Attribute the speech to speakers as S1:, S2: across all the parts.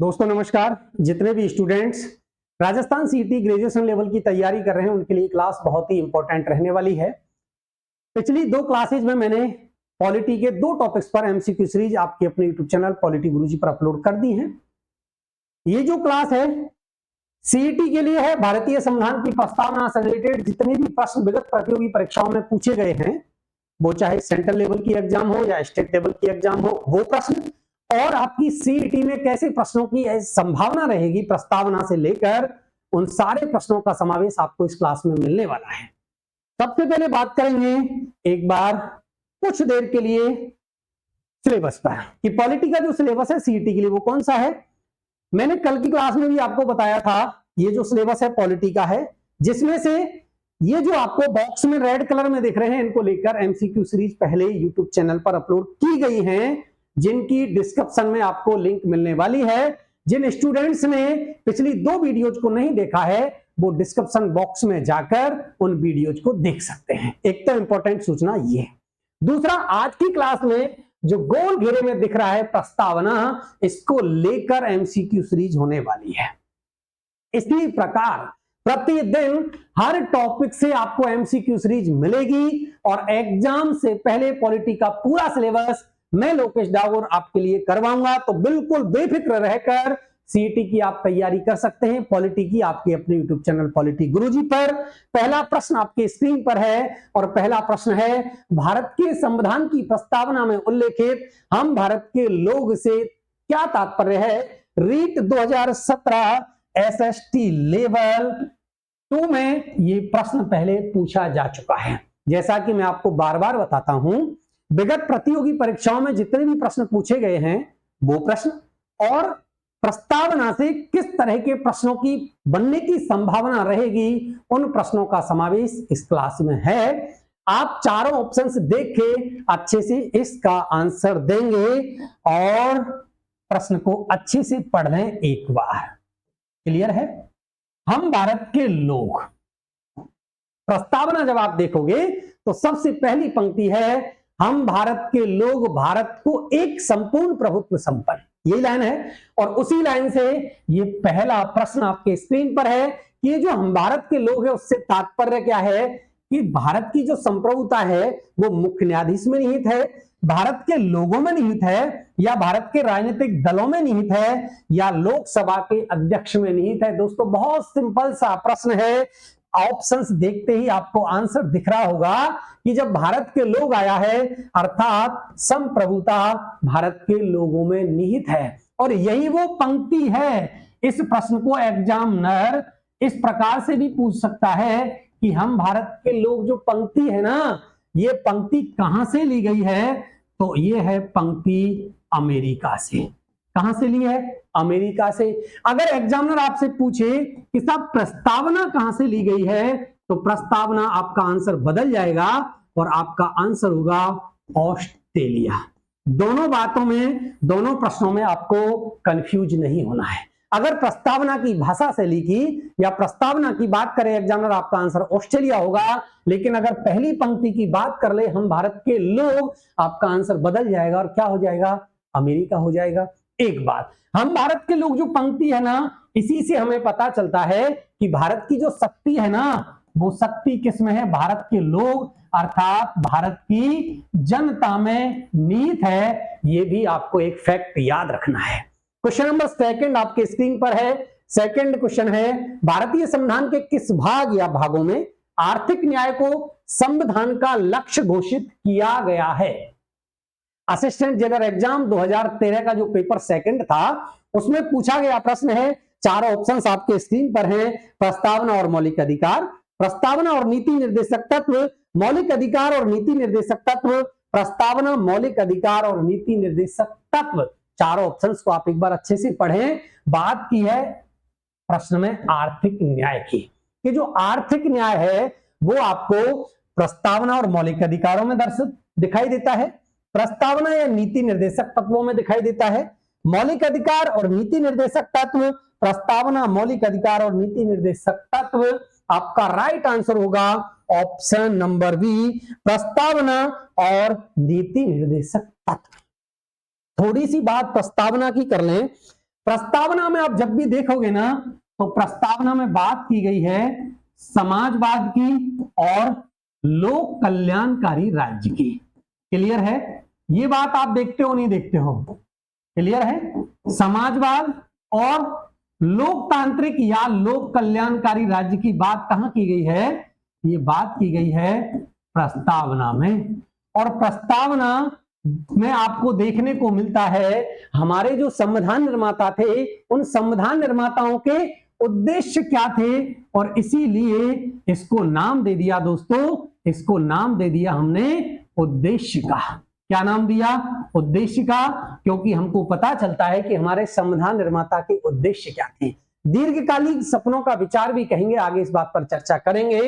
S1: दोस्तों नमस्कार। जितने भी students Rajasthan CET graduation level की तैयारी कर रहे हैं उनके लिए क्लास बहुत ही इंपॉर्टेंट रहने वाली है। पिछली दो क्लासेज में मैंने पॉलिटी के दो टॉपिक्स पर एमसीक्यू सीरीज आपके अपने यूट्यूब चैनल पॉलिटी गुरुजी पर अपलोड कर दी है। ये जो क्लास है सीईटी के लिए है। भारतीय संविधान की प्रस्तावना से रिलेटेड जितने भी प्रश्न विगत प्रतियोगी परीक्षाओं में पूछे गए हैं, वो चाहे सेंट्रल लेवल की एग्जाम हो या स्टेट लेवल की एग्जाम हो, वो प्रश्न और आपकी सीईटी में कैसे प्रश्नों की संभावना रहेगी प्रस्तावना से लेकर, उन सारे प्रश्नों का समावेश आपको इस क्लास में मिलने वाला है। सबसे पहले बात करेंगे एक बार कुछ देर के लिए सिलेबस पर कि पॉलिटी का जो सिलेबस है सीईटी के लिए वो कौन सा है। मैंने कल की क्लास में भी आपको बताया था ये जो सिलेबस है पॉलिटी का है, जिसमें से ये जो आपको बॉक्स में रेड कलर में दिख रहे हैं इनको लेकर एमसीक्यू सीरीज पहले यूट्यूब चैनल पर अपलोड की गई हैं, जिनकी डिस्क्रिप्शन में आपको लिंक मिलने वाली है। जिन स्टूडेंट्स ने पिछली दो वीडियोज को नहीं देखा है वो डिस्क्रिप्शन बॉक्स में जाकर उन वीडियोज को देख सकते हैं। एक तो इंपॉर्टेंट सूचना ये। दूसरा, आज की क्लास में जो गोल घेरे में दिख रहा है प्रस्तावना, इसको लेकर एमसीक्यू सीरीज होने वाली है। इसी प्रकार प्रतिदिन हर टॉपिक से आपको एमसीक्यू सीरीज मिलेगी और एग्जाम से पहले पॉलिटी का पूरा सिलेबस मैं लोकेश डागोर आपके लिए करवाऊंगा। तो बिल्कुल बेफिक्र रहकर सीईटी की आप तैयारी कर सकते हैं पॉलिटी की आपके अपने यूट्यूब चैनल पॉलिटी गुरुजी पर। पहला प्रश्न आपके स्क्रीन पर है और पहला प्रश्न है, भारत के संविधान की प्रस्तावना में उल्लेखित हम भारत के लोग से क्या तात्पर्य है। रीट 2017 एसएसटी लेवल 2 में ये प्रश्न पहले पूछा जा चुका है। जैसा कि मैं आपको बार बार बताता हूं, विगत प्रतियोगी परीक्षाओं में जितने भी प्रश्न पूछे गए हैं वो प्रश्न और प्रस्तावना से किस तरह के प्रश्नों की बनने की संभावना रहेगी, उन प्रश्नों का समावेश इस क्लास में है। आप चारों ऑप्शंस देख के अच्छे से इसका आंसर देंगे और प्रश्न को अच्छे से पढ़ लें एक बार। क्लियर है। हम भारत के लोग, प्रस्तावना जब आप देखोगे तो सबसे पहली पंक्ति है, हम भारत के लोग भारत को एक संपूर्ण प्रभुत्व संपन्न, यही लाइन है। और उसी लाइन से ये पहला प्रश्न आपके स्क्रीन पर है कि ये जो हम भारत के लोग हैं उससे तात्पर्य क्या है कि भारत की जो संप्रभुता है वो मुख्य न्यायाधीश में निहित है, भारत के लोगों में निहित है, या भारत के राजनीतिक दलों में निहित है, या लोकसभा के अध्यक्ष में निहित है। दोस्तों बहुत सिंपल सा प्रश्न है। ऑप्शंस देखते ही आपको आंसर दिख रहा होगा कि जब भारत के लोग आया है अर्थात संप्रभुता भारत के लोगों में निहित है। और यही वो पंक्ति है। इस प्रश्न को एग्जामिनर इस प्रकार से भी पूछ सकता है कि हम भारत के लोग, जो पंक्ति है ना, ये पंक्ति कहां से ली गई है, तो ये है पंक्ति अमेरिका से। कहां से ली है? अमेरिका से। अगर एग्जामिनर आपसे पूछे कि साहब प्रस्तावना कहां से ली गई है, तो प्रस्तावना आपका आंसर बदल जाएगा और आपका आंसर होगा ऑस्ट्रेलिया। दोनों बातों में, दोनों प्रश्नों में आपको कंफ्यूज नहीं होना है। अगर प्रस्तावना की भाषा शैली की या प्रस्तावना की बात करें एग्जामिनर, आपका आंसर ऑस्ट्रेलिया होगा। लेकिन अगर पहली पंक्ति की बात कर ले, हम भारत के लोग, आपका आंसर बदल जाएगा और क्या हो जाएगा? अमेरिका हो जाएगा। एक बात, हम भारत के लोग जो पंक्ति है ना, इसी से हमें पता चलता है कि भारत की जो शक्ति है ना, वो शक्ति किसमें है? भारत के लोग अर्थात भारत की जनता में निहित है। ये भी आपको एक फैक्ट याद रखना है। क्वेश्चन नंबर सेकंड आपके स्क्रीन पर है। सेकंड क्वेश्चन है, भारतीय संविधान के किस भाग या भागों में आर्थिक न्याय को संविधान का लक्ष्य घोषित किया गया है? असिस्टेंट जनरल एग्जाम 2013 का जो पेपर सेकंड था उसमें पूछा गया प्रश्न है। चार ऑप्शंस आपके स्क्रीन पर हैं। प्रस्तावना और मौलिक अधिकार, प्रस्तावना और नीति निर्देशक तत्व, मौलिक अधिकार और नीति निर्देशक तत्व, प्रस्तावना, मौलिक अधिकार और नीति निर्देशक तत्व। चारों ऑप्शंस को आप एक बार अच्छे से पढ़ें। बात की है प्रश्न में आर्थिक न्याय की। कि जो आर्थिक न्याय है वो आपको प्रस्तावना और मौलिक अधिकारों में दर्शित दिखाई देता है, प्रस्तावना या नीति निर्देशक तत्वों में दिखाई देता है, मौलिक अधिकार और नीति निर्देशक तत्व, प्रस्तावना, मौलिक अधिकार और नीति निर्देशक तत्व। आपका राइट आंसर होगा ऑप्शन नंबर बी, प्रस्तावना और नीति निर्देशक तत्व। थोड़ी सी बात प्रस्तावना की कर लें प्रस्तावना में आप जब भी देखोगे ना तो प्रस्तावना में बात की गई है समाजवाद की और लोक कल्याणकारी राज्य की। क्लियर है? ये बात आप देखते हो नहीं देखते हो? क्लियर है? समाजवाद और लोकतांत्रिक या लोक कल्याणकारी राज्य की बात कहां की गई है? ये बात की गई है प्रस्तावना में। और प्रस्तावना में आपको देखने को मिलता है हमारे जो संविधान निर्माता थे उन संविधान निर्माताओं के उद्देश्य क्या थे, और इसीलिए इसको नाम दे दिया दोस्तों, इसको नाम दे दिया हमने उद्देश्य का। क्या नाम दिया? उद्देश्य का, क्योंकि हमको पता चलता है कि हमारे संविधान निर्माता के उद्देश्य क्या थे। दीर्घकालिक सपनों का विचार भी कहेंगे, आगे इस बात पर चर्चा करेंगे।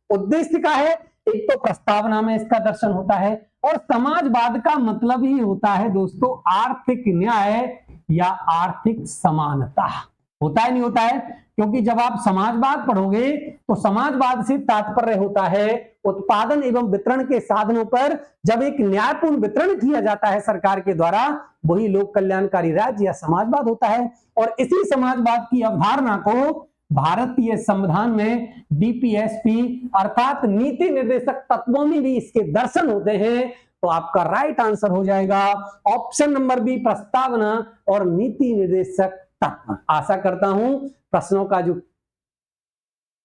S1: उद्देश्य का है, एक तो प्रस्तावना में इसका दर्शन होता है, और समाजवाद का मतलब ही होता है दोस्तों आर्थिक न्याय या आर्थिक समानता। होता है नहीं होता है? क्योंकि जब आप समाजवाद पढ़ोगे तो समाजवाद से तात्पर्य होता है उत्पादन एवं वितरण के साधनों पर जब एक न्यायपूर्ण वितरण किया जाता है सरकार के द्वारा, वही लोक कल्याणकारी राज्य या समाजवाद होता है। और इसी समाजवाद की अवधारणा को भारतीय संविधान में डीपीएसपी अर्थात नीति निर्देशक तत्वों में भी इसके दर्शन होते हैं। तो आपका राइट आंसर हो जाएगा ऑप्शन नंबर बी, प्रस्तावना और नीति निर्देशक तत्व। आशा करता हूं प्रश्नों का जो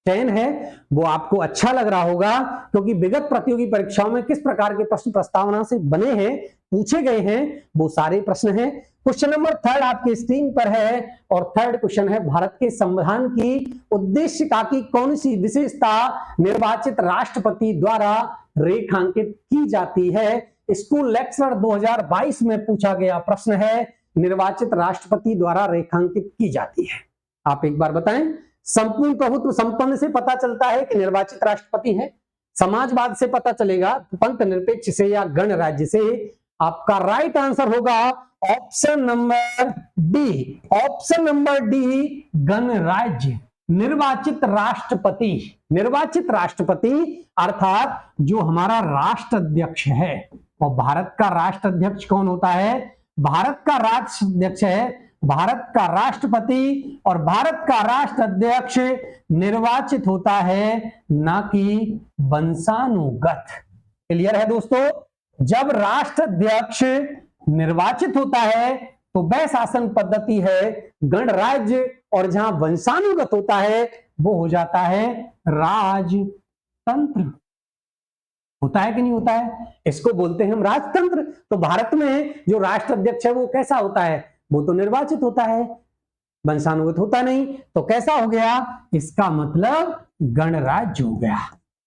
S1: चयन है वो आपको अच्छा लग रहा होगा, क्योंकि विगत प्रतियोगी परीक्षाओं में किस प्रकार के प्रश्न प्रस्तावना से बने हैं, पूछे गए हैं, वो सारे प्रश्न हैं। क्वेश्चन नंबर 3 आपके स्क्रीन पर है, और थर्ड क्वेश्चन है भारत के संविधान की उद्देशिका की कौन सी विशेषता निर्वाचित राष्ट्रपति द्वारा रेखांकित की जाती है? स्कूल लेक्चर 2022 में पूछा गया प्रश्न है, निर्वाचित राष्ट्रपति द्वारा रेखांकित की जाती है। आप एक बार बताएं। संपूर्ण प्रभुत्व संपन्न से पता चलता है कि निर्वाचित राष्ट्रपति है, समाजवाद से पता चलेगा, पंथ निरपेक्ष से या गणराज्य से। आपका राइट आंसर होगा option number D, option number D गणराज्य। निर्वाचित राष्ट्रपति, निर्वाचित राष्ट्रपति अर्थात जो हमारा राष्ट्राध्यक्ष है, और भारत का राष्ट्राध्यक्ष कौन होता है? भारत का राष्ट्राध्यक्ष है भारत का राष्ट्रपति, और भारत का राष्ट्राध्यक्ष निर्वाचित होता है, ना कि वंशानुगत। क्लियर है दोस्तों? जब राष्ट्राध्यक्ष निर्वाचित होता है तो वह शासन पद्धति है गणराज्य, और जहां वंशानुगत होता है वो हो जाता है राजतंत्र। होता है कि नहीं होता है? इसको बोलते हैं हम राजतंत्र। तो भारत में जो राष्ट्राध्यक्ष है वो कैसा होता है? वो तो निर्वाचित होता है, वंशानुगत होता नहीं। तो कैसा हो गया? इसका मतलब गणराज्य हो गया।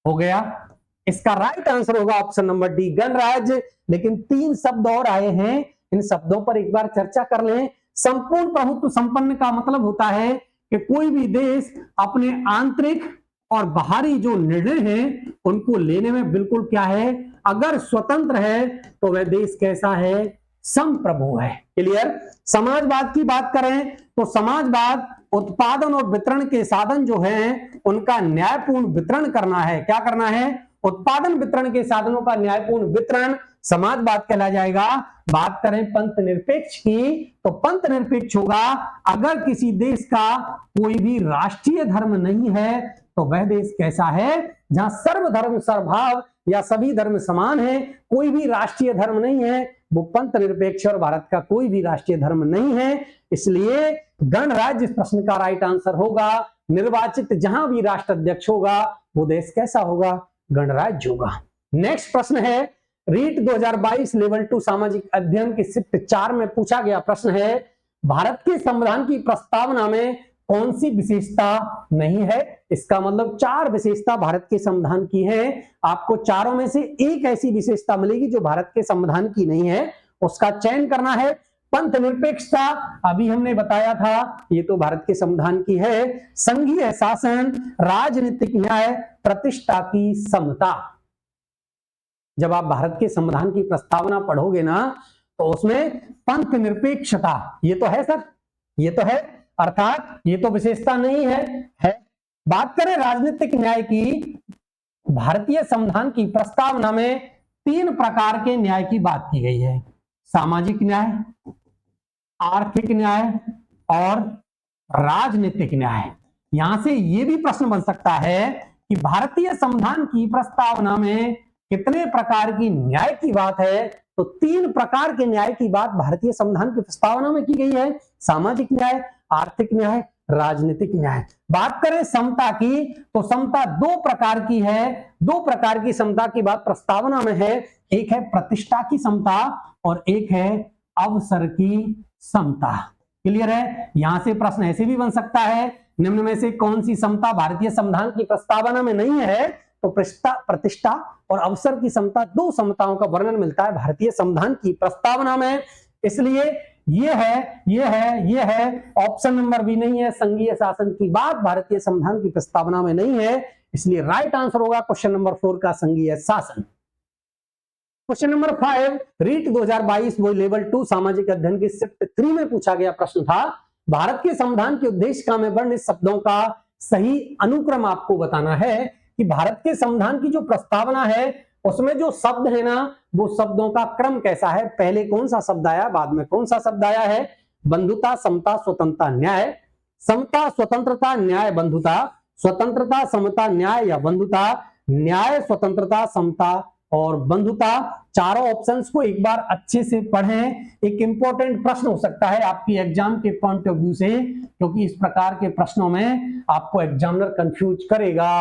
S1: हो गया। इसका राइट आंसर होगा ऑप्शन नंबर डी, गणराज्य। लेकिन 3 शब्द और आए हैं, इन शब्दों पर एक बार चर्चा कर लें। संपूर्ण प्रभुत्व संपन्न का मतलब होता है कि कोई भी देश अपने आंतरिक और बाहरी जो निर्णय हैं उनको लेने में बिल्कुल क्या है, अगर स्वतंत्र है तो वह देश कैसा है? संप्रभु है। क्लियर? समाजवाद की बात करें तो समाजवाद उत्पादन और वितरण के साधन जो हैं उनका न्यायपूर्ण वितरण करना है। क्या करना है? उत्पादन वितरण के साधनों का न्यायपूर्ण वितरण समाजवाद कहला जाएगा। बात करें पंथ निरपेक्ष की तो पंथ निरपेक्ष होगा अगर किसी देश का कोई भी राष्ट्रीय धर्म नहीं है तो वह देश कैसा है? जहां सर्वधर्म सर्वभाव या सभी धर्म समान है, कोई भी राष्ट्रीय धर्म नहीं है, वो पंथ निरपेक्ष। और भारत का कोई भी राष्ट्रीय धर्म नहीं है, इसलिए गणराज्य इस प्रश्न का राइट आंसर होगा। निर्वाचित जहां भी राष्ट्राध्यक्ष होगा वो देश कैसा होगा? गणराज्य होगा। नेक्स्ट प्रश्न है रीट 2022 लेवल 2 सामाजिक अध्ययन की शिफ्ट 4 में पूछा गया प्रश्न है, भारत के संविधान की प्रस्तावना में कौन सी विशेषता नहीं है? इसका मतलब 4 विशेषता भारत के संविधान की है। आपको चारों में से एक ऐसी विशेषता मिलेगी जो भारत के संविधान की नहीं है, उसका चयन करना है। पंथ निरपेक्षता अभी हमने बताया था, ये तो भारत के संविधान की है। संघीय शासन, राजनीतिक न्याय, प्रतिष्ठा की समता। जब आप भारत के संविधान की प्रस्तावना पढ़ोगे ना तो उसमें पंथ निरपेक्षता ये तो है सर, ये तो है, अर्थात ये तो विशेषता नहीं है। बात करें राजनीतिक न्याय की, भारतीय संविधान की प्रस्तावना में 3 प्रकार के न्याय की बात की गई है। सामाजिक न्याय, आर्थिक न्याय और राजनीतिक न्याय। यहां से यह भी प्रश्न बन सकता है कि भारतीय संविधान की प्रस्तावना में कितने प्रकार की न्याय की बात है, तो 3 प्रकार के न्याय की बात भारतीय संविधान की प्रस्तावना में की गई है, सामाजिक न्याय, आर्थिक न्याय, राजनीतिक न्याय। बात करें समता की, तो समता 2 प्रकार की है, 2 प्रकार की समता की बात प्रस्तावना में है, एक है प्रतिष्ठा की समता और एक है अवसर की समता। क्लियर है? यहां से प्रश्न ऐसे भी बन सकता है, निम्न में से कौन सी समता भारतीय संविधान की प्रस्तावना में नहीं है, तो प्रतिष्ठा और अवसर की समता, 2 समताओं का वर्णन मिलता है भारतीय संविधान की प्रस्तावना में। इसलिए ये है ऑप्शन नंबर बी नहीं है, संघीय शासन की बात भारतीय संविधान की प्रस्तावना में नहीं है, इसलिए राइट आंसर होगा क्वेश्चन नंबर 4 का संघीय शासन। क्वेश्चन नंबर 5 रीट 2022 वो लेवल 2 सामाजिक अध्ययन की शिफ्ट 3 में पूछा गया प्रश्न था, भारत के संविधान के उद्देश्य में वर्णित शब्दों का सही अनुक्रम आपको बताना है कि भारत के संविधान की जो प्रस्तावना है उसमें जो शब्द है ना, वो शब्दों का क्रम कैसा है, पहले कौन सा शब्द आया, बाद में कौन सा शब्द आया है। बंधुता, समता, स्वतंत्रता, न्याय, समता, स्वतंत्रता, न्याय, बंधुता, स्वतंत्रता, समता, न्याय या बंधुता, न्याय, स्वतंत्रता, समता और बंधुता। चारों ऑप्शंस को एक बार अच्छे से पढ़ें, एक इंपॉर्टेंट प्रश्न हो सकता है आपकी एग्जाम के पॉइंट ऑफ व्यू से, क्योंकि इस प्रकार के प्रश्नों में आपको एग्जामिनर कंफ्यूज करेगा।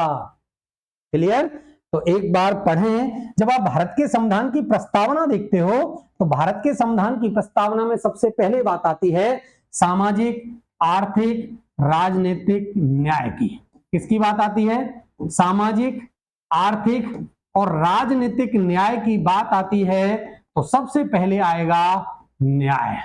S1: क्लियर? तो एक बार पढ़ें। जब आप भारत के संविधान की प्रस्तावना देखते हो तो भारत के संविधान की प्रस्तावना में सबसे पहले बात आती है सामाजिक, आर्थिक, राजनीतिक न्याय की। किसकी बात आती है? सामाजिक, आर्थिक और राजनीतिक न्याय की बात आती है, तो सबसे पहले आएगा न्याय।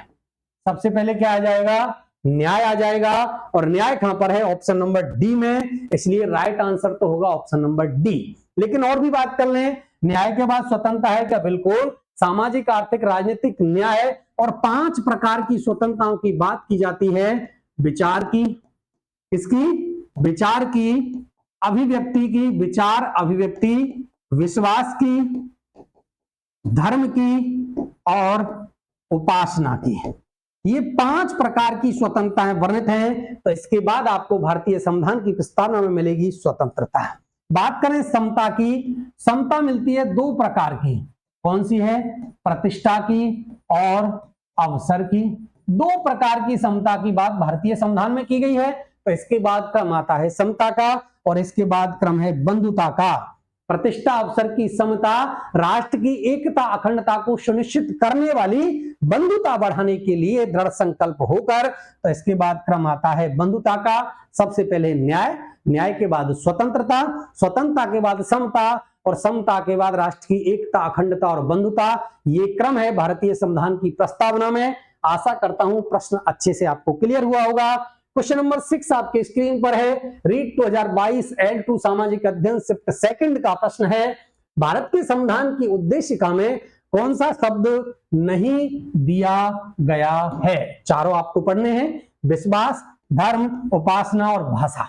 S1: सबसे पहले क्या आ जाएगा? न्याय आ जाएगा। और न्याय कहां पर है? ऑप्शन नंबर डी में, इसलिए राइट आंसर तो होगा ऑप्शन नंबर डी। लेकिन और भी बात कर लें, न्याय के बाद स्वतंत्रता है क्या? बिल्कुल। सामाजिक, आर्थिक, राजनीतिक, न्याय और 5 प्रकार की स्वतंत्रताओं की बात की जाती है। विचार की, इसकी विचार की, अभिव्यक्ति की, विचार अभिव्यक्ति, विश्वास की, धर्म की और उपासना की। ये 5 प्रकार की स्वतंत्रताएं वर्णित हैं। तो इसके बाद आपको भारतीय संविधान की प्रस्तावना में मिलेगी स्वतंत्रता। बात करें समता की, समता मिलती है 2 प्रकार की। कौन सी है? प्रतिष्ठा की और अवसर की। 2 प्रकार की समता की बात भारतीय संविधान में की गई है। तो इसके बाद क्रम आता है समता का और इसके बाद क्रम है बंधुता का। प्रतिष्ठा, अवसर की समता, राष्ट्र की एकता अखंडता को सुनिश्चित करने वाली, बंधुता बढ़ाने के लिए दृढ़ संकल्प होकर। तो इसके बाद क्रम आता है बंधुता का। सबसे पहले न्याय, न्याय के बाद स्वतंत्रता, स्वतंत्रता के बाद समता और समता के बाद राष्ट्र की एकता अखंडता और बंधुता। ये क्रम है भारतीय संविधान की प्रस्तावना में। आशा करता हूं प्रश्न अच्छे से आपको क्लियर हुआ होगा। क्वेश्चन नंबर 6 आपके स्क्रीन पर है, रीट 2022 L2 सामाजिक अध्ययन शिफ्ट 2 का प्रश्न है, भारत के संविधान की उद्देशिका में कौन सा शब्द नहीं दिया गया है? चारों आपको पढ़ने हैं, विश्वास, धर्म, उपासना और भाषा।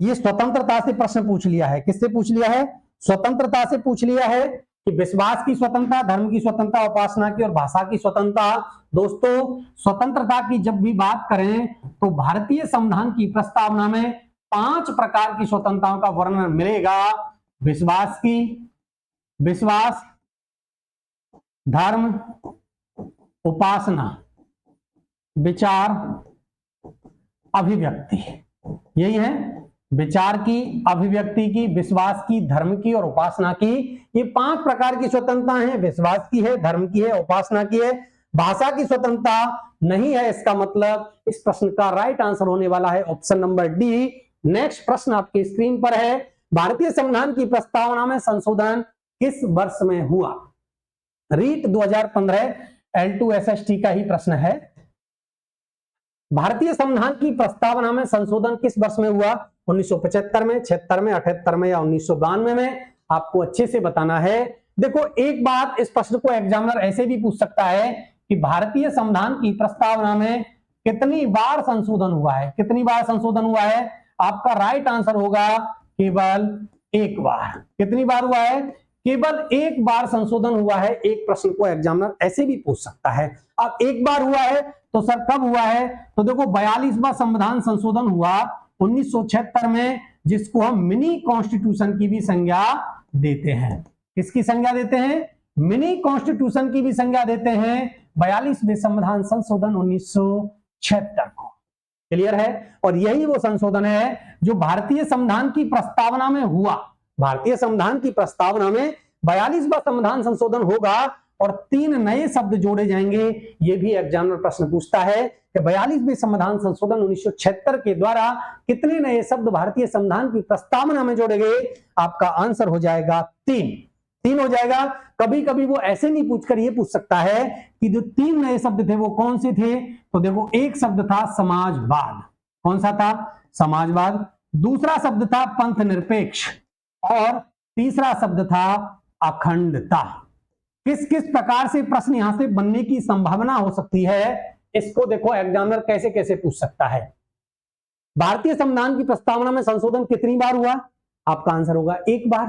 S1: ये स्वतंत्रता से प्रश्न पूछ लिया है। किससे पूछ लिया है? स्वतंत्रता से पूछ लिया है कि विश्वास की स्वतंत्रता, धर्म की स्वतंत्रता, उपासना की और भाषा की स्वतंत्रता। दोस्तों, स्वतंत्रता की जब भी बात करें तो भारतीय संविधान की प्रस्तावना में 5 प्रकार की स्वतंत्रताओं का वर्णन मिलेगा। विश्वास की, विश्वास, धर्म, उपासना, विचार, अभिव्यक्ति। यही है, विचार की, अभिव्यक्ति की, विश्वास की, धर्म की और उपासना की। ये 5 प्रकार की स्वतंत्रता है। विश्वास की है, धर्म की है, उपासना की है। भाषा की स्वतंत्रता नहीं है। इसका मतलब इस प्रश्न का राइट आंसर होने वाला है ऑप्शन नंबर डी। नेक्स्ट प्रश्न आपकी स्क्रीन पर है, भारतीय संविधान की प्रस्तावना में संशोधन किस वर्ष में हुआ? रीट 2015 L2 SST का ही प्रश्न है। भारतीय संविधान की प्रस्तावना में संशोधन किस वर्ष में हुआ? 1975 में, 76 में, 78 में या 1992 में? आपको अच्छे से बताना है। देखो, एक बात इस प्रश्न को एग्जामिनर ऐसे भी पूछ सकता है कि भारतीय संविधान की प्रस्तावना में कितनी बार संशोधन हुआ है? कितनी बार संशोधन हुआ है? आपका राइट आंसर होगा केवल 1 बार। कितनी बार हुआ है? केवल 1 बार संशोधन हुआ है। एक प्रश्न को एग्जामिनर ऐसे भी पूछ सकता है। अब 1 बार हुआ है तो सर कब हुआ है? तो देखो 42वां संविधान संशोधन हुआ 1976 में, जिसको हम मिनी कॉन्स्टिट्यूशन की भी संज्ञा देते हैं। किसकी संज्ञा देते हैं? मिनी कॉन्स्टिट्यूशन की भी संज्ञा देते हैं 42वें संविधान संशोधन 1976 को। क्लियर है? और यही वो संशोधन है जो भारतीय संविधान की प्रस्तावना में हुआ। भारतीय संविधान की प्रस्तावना में 42वां संविधान संशोधन होगा और 3 नए शब्द जोड़े जाएंगे। ये भी एग्जामिनर प्रश्न पूछता है कि 42वें संविधान संशोधन 1976 के द्वारा कितने नए शब्द भारतीय संविधान की प्रस्तावना में जोड़े गए? आपका आंसर हो जाएगा 3 हो जाएगा। कभी कभी वो ऐसे नहीं पूछकर ये पूछ सकता है कि जो 3 नए शब्द थे वो कौन से थे? तो देखो, एक शब्द था समाजवाद। कौन सा था? समाजवाद। दूसरा शब्द था पंथ निरपेक्ष और तीसरा शब्द था अखंडता। किस किस प्रकार से प्रश्न यहां से बनने की संभावना हो सकती है, इसको देखो एग्जामिनर कैसे कैसे पूछ सकता है। भारतीय संविधान की प्रस्तावना में संशोधन कितनी बार हुआ? आपका आंसर होगा 1 बार।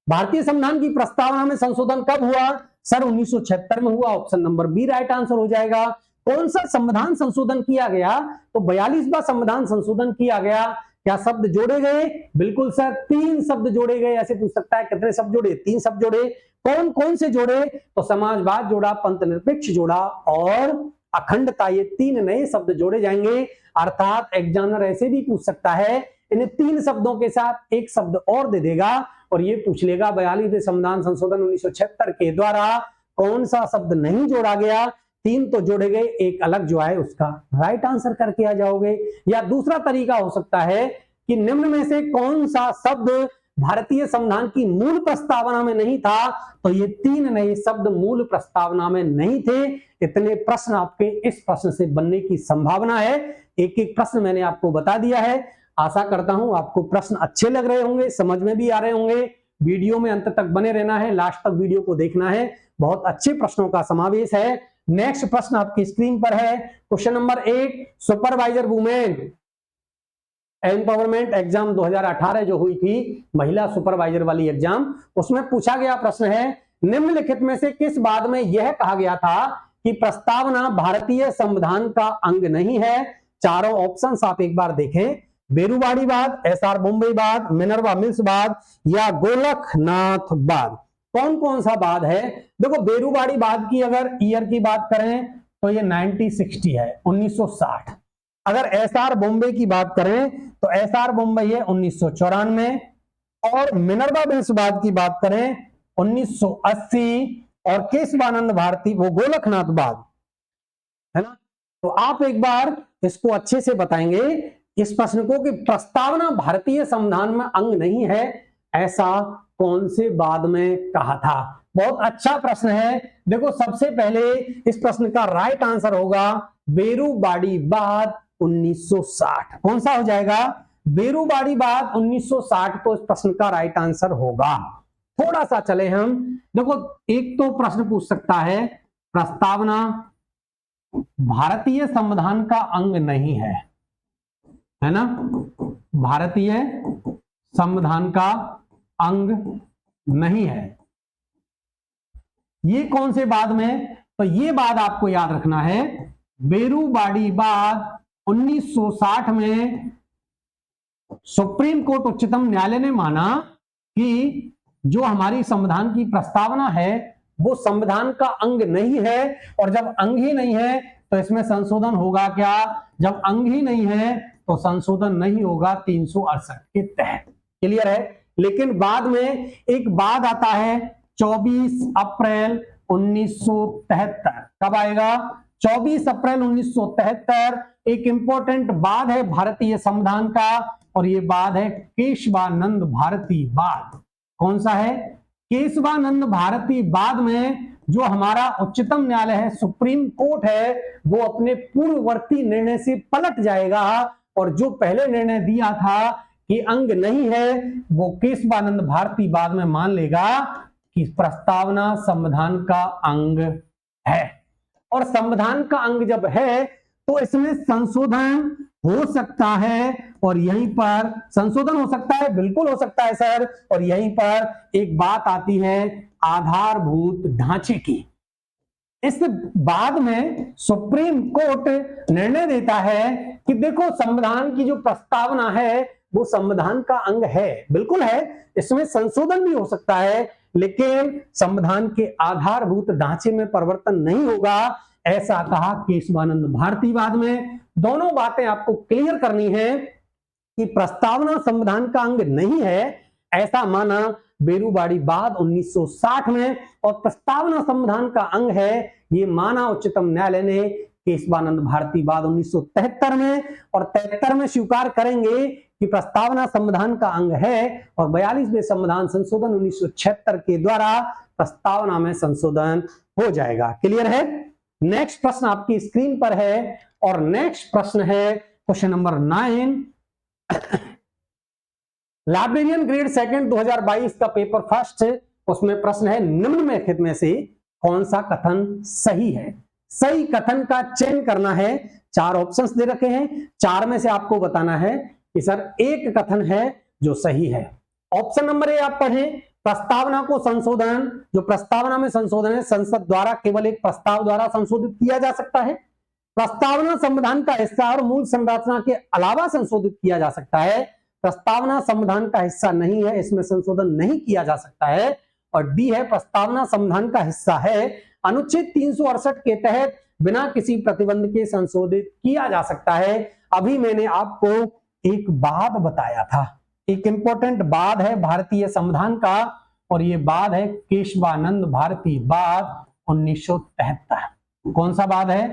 S1: भारतीय संविधान की प्रस्तावना में संशोधन कब हुआ? सर 1976 में हुआ। Option number B right answer हो जाएगा। कौन सा संविधान संशोधन किया गया? तो 42वां संविधान संशोधन किया गया। क्या शब्द जोड़े गए? बिल्कुल सर, 3 शब्द जोड़े गए। ऐसे पूछ सकता है कितने शब्द जोड़े? 3 शब्द जोड़े। कौन कौन से जोड़े? तो समाजवाद जोड़ा, पंथ निरपेक्ष जोड़ा और अखंडता। ये 3 नए शब्द जोड़े जाएंगे। अर्थात एग्जामिनर ऐसे भी पूछ सकता है, इन्हें 3 शब्दों के साथ एक शब्द और दे देगा और ये पूछ लेगा 42वें संविधान संशोधन 1976 के द्वारा कौन सा शब्द नहीं जोड़ा गया? 3 तो जोड़े गए, एक अलग जो है उसका राइट आंसर करके आ जाओगे। या दूसरा तरीका हो सकता है कि निम्न में से कौन सा शब्द भारतीय संविधान की मूल प्रस्तावना में नहीं था? तो ये 3 नए शब्द मूल प्रस्तावना में नहीं थे। इतने प्रश्न आपके इस प्रश्न से बनने की संभावना है। एक एक प्रश्न मैंने आपको बता दिया है। आशा करता हूं आपको प्रश्न अच्छे लग रहे होंगे, समझ में भी आ रहे होंगे। वीडियो में अंत तक बने रहना है, लास्ट तक वीडियो को देखना है। बहुत अच्छे प्रश्नों का समावेश है। नेक्स्ट प्रश्न आपकी स्क्रीन पर है। Question number 1, supervisor women empowerment exam 2018 जो हुई थी, महिला सुपरवाइजर वाली एग्जाम, उसमें पूछा गया प्रश्न है, निम्नलिखित में से किस बात में यह कहा गया था कि प्रस्तावना भारतीय संविधान का अंग नहीं है? चारों ऑप्शंस आप एक बार देखें। बेरूवाड़ीवाद, एसआर बोम्बेवाद, मिनर्वा मिल्सवाद या गोलकनाथवाद। कौन कौन सा वाद है? देखो, बेरूवाड़ीवाद की अगर ईयर की बात करें तो ये 1960 है, 1960। अगर एसआर बॉम्बे की बात करें तो एसआर बॉम्बे है 1994 और मिनर्वा मिल्सवाद की बात करें 1980 और केशवानंद भारती वो गोलकनाथवाद है ना। तो आप एक बार इसको अच्छे से बताएंगे इस प्रश्न को कि प्रस्तावना भारतीय संविधान में अंग नहीं है, ऐसा कौन से वाद में कहा था? बहुत अच्छा प्रश्न है। देखो, सबसे पहले इस प्रश्न का राइट आंसर होगा बेरूवाड़ीवाद 1960। कौन सा हो जाएगा? बेरूवाड़ीवाद 1960 तो इस प्रश्न का राइट आंसर होगा। थोड़ा सा चले हम। देखो, एक तो प्रश्न पूछ सकता है प्रस्तावना भारतीय संविधान का अंग नहीं है ना? भारतीय संविधान का अंग नहीं है, ये कौन से वाद में? तो ये वाद आपको याद रखना है। बेरूवाड़ीवाद 1960 में सुप्रीम कोर्ट उच्चतम न्यायालय ने माना कि जो हमारी संविधान की प्रस्तावना है वो संविधान का अंग नहीं है, और जब अंग ही नहीं है तो इसमें संशोधन होगा क्या? जब अंग ही नहीं है तो संशोधन नहीं होगा 368 के तहत। क्लियर है? लेकिन बाद में एक बाद आता है 24 अप्रैल 1973। कब आएगा? 24 अप्रैल 1973। एक इंपॉर्टेंट बाद है भारतीय संविधान का और ये बाद है केशवानंद भारती बाद। कौन सा है? केशवानंद भारती बाद में जो हमारा उच्चतम न्यायालय है, सुप्रीम कोर्ट है, वो अपने पूर्ववर्ती निर्णय से पलट जाएगा और जो पहले निर्णय दिया था कि अंग नहीं है, वो केशवानंद भारती बाद में मान लेगा कि प्रस्तावना संविधान का अंग है। और संविधान का अंग जब है तो इसमें संशोधन हो सकता है, और यहीं पर संशोधन हो सकता है, बिल्कुल हो सकता है सर। और यहीं पर एक बात आती है आधारभूत ढांचे की। इस बाद में सुप्रीम कोर्ट निर्णय देता है कि देखो संविधान की जो प्रस्तावना है वो संविधान का अंग है, बिल्कुल है, इसमें संशोधन भी हो सकता है, लेकिन संविधान के आधारभूत ढांचे में परिवर्तन नहीं होगा, ऐसा कहा केशवानंद भारती। बाद में दोनों बातें आपको क्लियर करनी है कि प्रस्तावना संविधान का अंग नहीं है, ऐसा माना बेरूबाड़ी बाद 1960 में, और प्रस्तावना संविधान का अंग है ये माना उच्चतम न्यायालय ने केशवानंद भारती बाद 1973 में, और 73 में स्वीकार करेंगे कि प्रस्तावना संविधान का अंग है, और 42वें संविधान संशोधन 1976 के द्वारा प्रस्तावना में संशोधन हो जाएगा। क्लियर है? नेक्स्ट प्रश्न आपकी स्क्रीन पर है, और नेक्स्ट प्रश्न है question number 9। Librarian grade second 2022 का पेपर फर्स्ट, उसमें प्रश्न है निम्नलिखित में से कौन सा कथन सही है? सही कथन का चयन करना है। 4 ऑप्शंस दे रखे हैं, 4 में से आपको बताना है कि सर एक कथन है जो सही है। ऑप्शन नंबर ए आप पढ़ें, प्रस्तावना को संशोधन, जो प्रस्तावना में संशोधन है संसद द्वारा केवल एक प्रस्ताव द्वारा संशोधित किया जा सकता है। प्रस्तावना संविधान का हिस्सा और मूल संरचना के अलावा संशोधित किया जा सकता है। प्रस्तावना संविधान का हिस्सा नहीं है, इसमें संशोधन नहीं किया जा सकता है। और डी है प्रस्तावना संविधान का हिस्सा है, अनुच्छेद 368 के तहत बिना किसी प्रतिबंध के संशोधित किया जा सकता है। अभी मैंने आपको एक वाद बताया था, एक इंपॉर्टेंट वाद है भारतीय संविधान का, और ये वाद है केशवानंद भारती वाद 1973। कौन सा वाद है?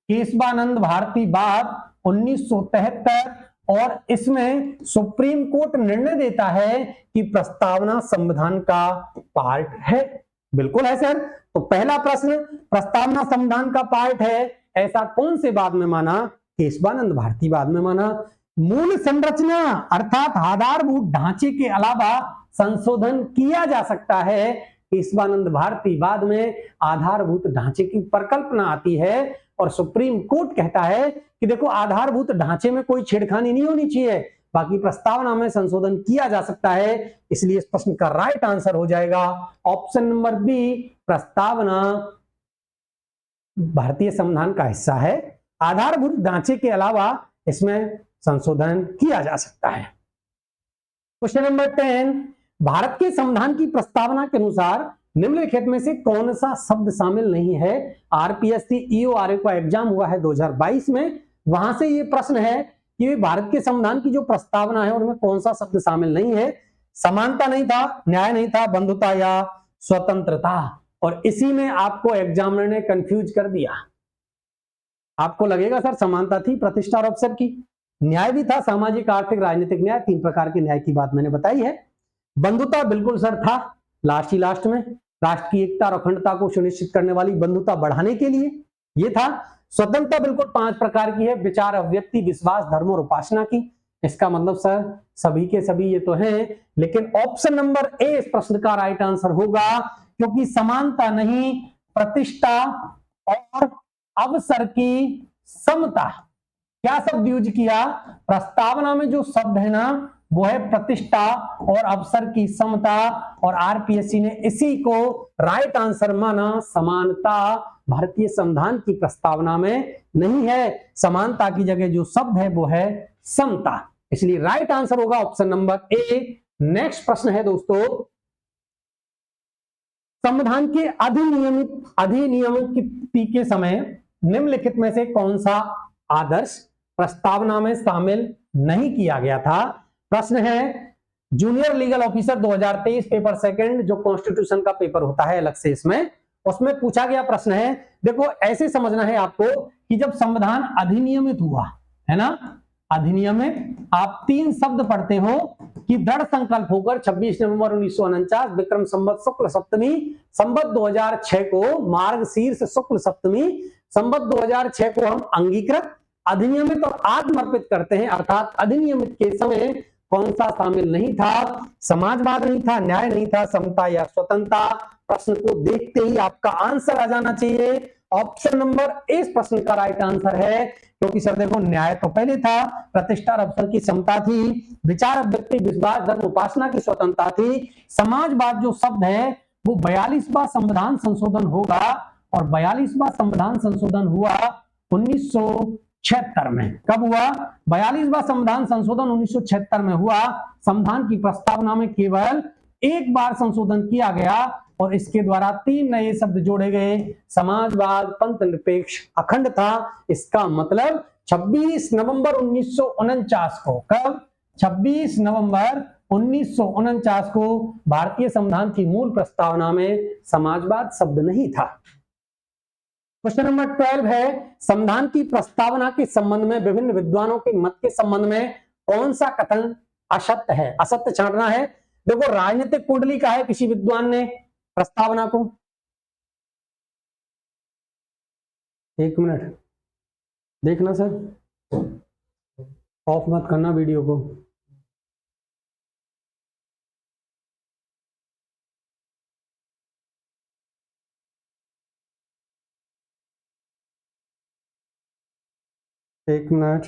S1: केशवानंद भारती वाद 1973, और इसमें सुप्रीम कोर्ट निर्णय देता है कि प्रस्तावना संविधान का पार्ट है। बिल्कुल है सर। तो पहला प्रश्न, प्रस्तावना संविधान का पार्ट है, ऐसा कौन से वाद में माना? केशवानंद भारती वाद में माना। मूल संरचना अर्थात आधारभूत ढांचे के अलावा संशोधन किया जा सकता है। केशवानंद भारती वाद में आधारभूत ढांचे की परिकल्पना आती है, और सुप्रीम कोर्ट कहता है कि देखो आधारभूत ढांचे में कोई छेड़खानी नहीं होनी चाहिए, बाकी प्रस्तावना में संशोधन किया जा सकता है। इसलिए इस प्रश्न का राइट आंसर हो जाएगा ऑप्शन नंबर बी, प्रस्तावना भारतीय संविधान का हिस्सा है, आधारभूत ढांचे के अलावा इसमें संशोधन किया जा सकता है। क्वेश्चन नंबर 10, भारत के संविधान की प्रस्तावना के अनुसार निम्नलिखित में से कौन सा शब्द शामिल नहीं है? आरपीएससी ईओआरए का एग्जाम हुआ है 2022 में, वहां से ये प्रश्न है कि भारत के संविधान की जो प्रस्तावना है उनमें कौन सा शब्द शामिल नहीं है? समानता नहीं था, न्याय नहीं था, बंधुता या स्वतंत्रता। और इसी में आपको एग्जामिनर ने कंफ्यूज कर दिया। आपको लगेगा सर समानता थी, प्रतिष्ठा और अवसर की, न्याय भी था, सामाजिक आर्थिक राजनीतिक न्याय, 3 प्रकार के न्याय की बात मैंने बताई है। बंधुता बिल्कुल सर था, लास्ट में राष्ट्र की एकता और अखंडता को सुनिश्चित करने वाली बंधुता बढ़ाने के लिए ये था। स्वतंत्रता बिल्कुल 5 प्रकार की है, विचार, अभिव्यक्ति, विश्वास, धर्म और उपासना की। इसका मतलब सर सभी के सभी ये तो हैं, लेकिन ऑप्शन नंबर ए इस प्रश्न का राइट आंसर होगा, क्योंकि समानता नहीं, प्रतिष्ठा और अवसर की समता। क्या शब्द यूज किया? प्रस्तावना में जो शब्द है ना वो है प्रतिष्ठा और अवसर की समता, और आरपीएससी ने इसी को राइट आंसर माना। समानता भारतीय संविधान की प्रस्तावना में नहीं है, समानता की जगह जो शब्द है वो है समता, इसलिए राइट आंसर होगा ऑप्शन नंबर ए। नेक्स्ट प्रश्न है दोस्तों, संविधान के अधिनियमित के समय निम्नलिखित में से कौन सा आदर्श प्रस्तावना में शामिल नहीं किया गया था? प्रश्न है junior legal officer 2023 paper second, जो कॉन्स्टिट्यूशन का पेपर होता है अलग से, इसमें उसमें पूछा गया प्रश्न है। देखो ऐसे समझना है आपको कि जब संविधान अधिनियमित हुआ है ना, अधिनियमित, आप 3 शब्द पढ़ते हो कि दृढ़ संकल्प होकर 26 नवंबर 1949 विक्रम संवत शुक्ल सप्तमी संवत 2006 को मार्गशीर्ष शुक्ल सप्तमी संवत 2006 को हम अंगीकृत, अधिनियमित और आत्मर्पित करते हैं। अर्थात अधिनियमित के समय कौन सा शामिल नहीं था? समाजवाद नहीं था, न्याय नहीं था, समता या स्वतंत्रता। प्रश्न को देखते ही आपका आंसर आ जाना चाहिए। ऑप्शन नंबर ए इस प्रश्न का राइट आंसर है, क्योंकि सर देखो न्याय तो पहले था, प्रतिष्ठा और अवसर की समता थी, विचार, व्यक्ति, विश्वास, धर्म, उपासना की स्वतंत्रता थी। समाजवाद जो शब्द है वो 42वां संविधान संशोधन होगा और 42वां संविधान संशोधन हुआ 1976 में। कब हुआ? 42वां संविधान संशोधन 1976 में हुआ। संविधान की प्रस्तावना में केवल एक बार संशोधन किया गया और इसके द्वारा 3 नए शब्द जोड़े गए, समाजवाद, पंथ निरपेक्ष, अखंडता। इसका मतलब 26 नवंबर 1949 को, कब? 26 नवंबर 1949 को भारतीय संविधान की मूल प्रस्तावना में समाजवाद शब्द नहीं था। क्वेश्चन नंबर 12 है, संविधान की प्रस्तावना के संबंध में विभिन्न विद्वानों के मत के संबंध में कौन सा कथन असत्य है? असत्य छांटना है। देखो, राजनीतिक कुंडली का है किसी विद्वान ने प्रस्तावना को, एक मिनट देखना सर, ऑफ मत करना वीडियो को। एक मिनट।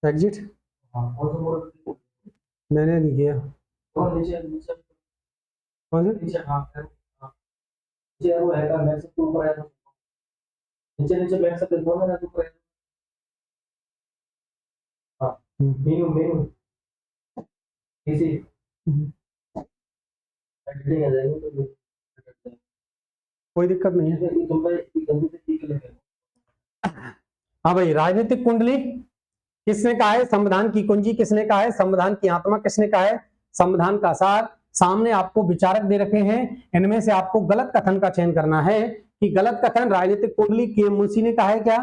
S1: एग्जिट मैंने नहीं किया। कौन से? नीचे बैठ सकते हो ना, मेनू मेनू इसी कोई दिक्कत नहीं है। हाँ भाई, राजनीतिक कुंडली किसने कहा है? संविधान की कुंजी किसने कहा है? संविधान की आत्मा किसने कहा है? संविधान का सार। सामने आपको विचारक दे रखे हैं, इनमें से आपको गलत कथन का चयन करना है कि गलत कथन राजनीतिक कुंडली के मुंशी ने कहा है क्या,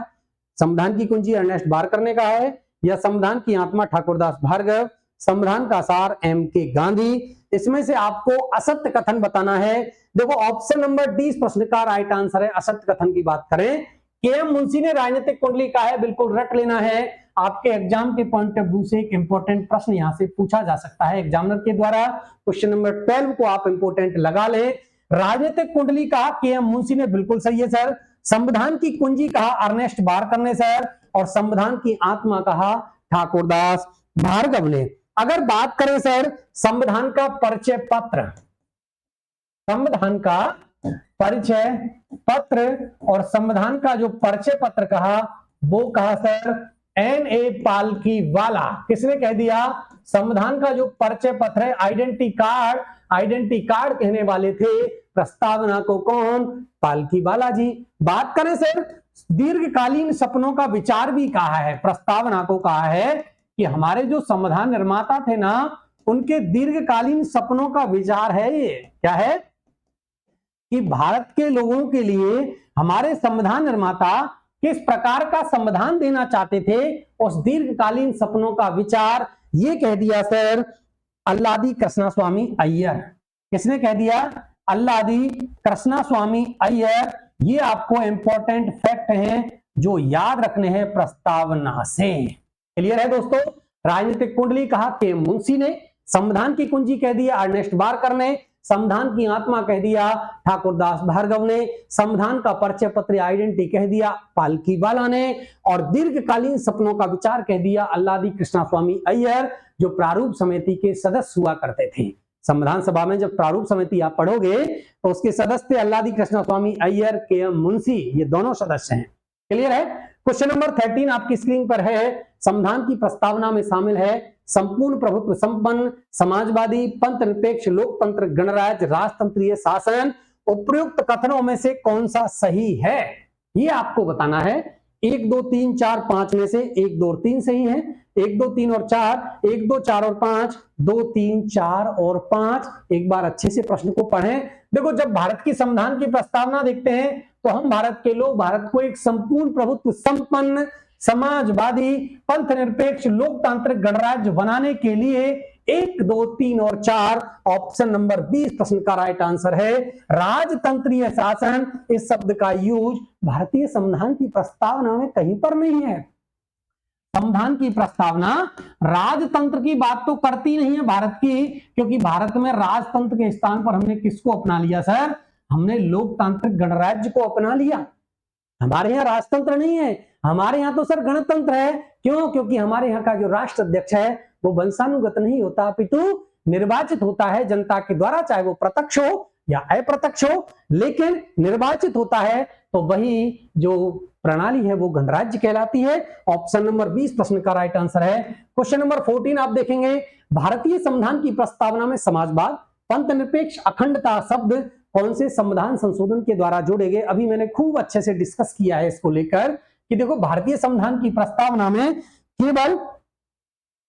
S1: संविधान की कुंजी अर्नेस्ट बारकर ने कहा है, या संविधान की आत्मा ठाकुरदास भार्गव, संविधान का सार M.K. गांधी। इसमें से आपको असत्य कथन बताना है। देखो, ऑप्शन नंबर डी इस प्रश्न का राइट आंसर है। असत्य कथन की बात करें, के.एम. मुंशी ने राजनीतिक कुंडली कहा है, बिल्कुल रट लेना है। आपके एग्जाम के पॉइंट ऑफ व्यू से एक इंपॉर्टेंट प्रश्न यहां से पूछा जा सकता है एग्जामिनर के द्वारा। क्वेश्चन नंबर 12 को आप इंपॉर्टेंट लगा ले। राजनीतिक कुंडली कहा के.एम. मुंशी ने, बिल्कुल सही है सर। संविधान की कुंजी कहा अर्नेस्ट बारकर ने सर, और संविधान की आत्मा कहा ठाकुरदास भार्गव ने। अगर बात करें सर संविधान का परिचय पत्र, संविधान का परिचय पत्र और संविधान का जो परिचय पत्र कहा वो कहा सर N.A. पालकीवाला। किसने कह दिया? संविधान का जो परिचय पत्र है, आइडेंटिटी कार्ड कहने वाले थे प्रस्तावना को, कौन? पालकीवाला जी। बात करें सर दीर्घकालीन सपनों का विचार भी कहा है, प्रस्तावना को कहा है कि हमारे जो संविधान निर्माता थे ना, उनके दीर्घकालीन सपनों का विचार है। ये क्या है कि भारत के लोगों के लिए हमारे संविधान निर्माता किस प्रकार का संविधान देना चाहते थे, उस दीर्घकालीन सपनों का विचार ये कह दिया सर अल्लादी कृष्णस्वामी अय्यर। किसने कह दिया? अल्लादी कृष्णस्वामी अय्यर। ये आपको इंपॉर्टेंट फैक्ट हैं जो याद रखने हैं प्रस्तावना से। क्लियर है दोस्तों? राजनीतिक कुंडली कहा के मुंशी ने, संविधान की कुंजी कह दिया अर्नेस्ट बारकर ने, संविधान की आत्मा कह दिया ठाकुरदास भार्गव ने, संविधान का परिचय पत्र आइडेंटिटी कह दिया पालकीवाला ने, और दीर्घकालीन सपनों का विचार कह दिया अल्लादी कृष्णस्वामी अय्यर, जो प्रारूप समिति के सदस्य हुआ करते थे। संविधान सभा में जब प्रारूप समिति आप पढ़ोगे तो उसके सदस्य अल्लादी कृष्णस्वामी अय्यर, के.एम. मुंशी, ये दोनों सदस्य हैं। क्लियर है? क्वेश्चन नंबर 13 आपकी स्क्रीन पर है। संविधान की प्रस्तावना में शामिल है संपूर्ण प्रभुत्व संपन्न, समाजवादी, पंथ निरपेक्ष, लोकतंत्र, गणराज्य, राजतंत्रीय शासन। उपयुक्त कथनों में से कौन सा सही है, ये आपको बताना है। 1 2 3 4 5 में से 1 2 और 3 सही है। 1 2 3 और 4, 1 2 4 और 5, 2 3 4 और 5। एक बार अच्छे से प्रश्न को पढ़ें। देखो, जब भारत की संविधान की प्रस्तावना देखते हैं तो हम भारत के लोग भारत को एक संपूर्ण प्रभुत्व संपन्न, समाजवादी, पंथ निरपेक्ष, लोकतांत्रिक गणराज्य बनाने के लिए 1 2 3 और 4, ऑप्शन नंबर 20 प्रश्न का राइट आंसर है। राजतंत्रीय शासन, इस शब्द का यूज भारतीय संविधान की प्रस्तावना में कहीं पर नहीं है। संविधान संविधान की प्रस्तावना राजतंत्र की बात तो करती नहीं है भारत की, क्योंकि भारत में राजतंत्र के स्थान पर हमने किसको अपना लिया सर? हमने लोकतांत्रिक गणराज्य को अपना लिया। हमारे यहाँ राजतंत्र नहीं है, हमारे यहाँ तो सर गणतंत्र है। क्यों? क्योंकि हमारे यहाँ का जो राष्ट्र अध्यक्ष है वो वंशानुगत नहीं होता, अपितु निर्वाचित होता है जनता के द्वारा, चाहे वो प्रत्यक्ष हो या अप्रत्यक्ष हो, लेकिन निर्वाचित होता है तो वही जो प्रणाली है वो गणराज्य कहलाती है। ऑप्शन नंबर 20 प्रश्न का राइट आंसर है। क्वेश्चन नंबर 14 आप देखेंगे, भारतीय संविधान की प्रस्तावना में समाजवाद, पंथ निरपेक्ष, अखंडता शब्द कौन से संविधान संशोधन के द्वारा जोड़े गए? अभी मैंने खूब अच्छे से डिस्कस किया है इसको लेकर कि देखो भारतीय संविधान की प्रस्तावना में केवल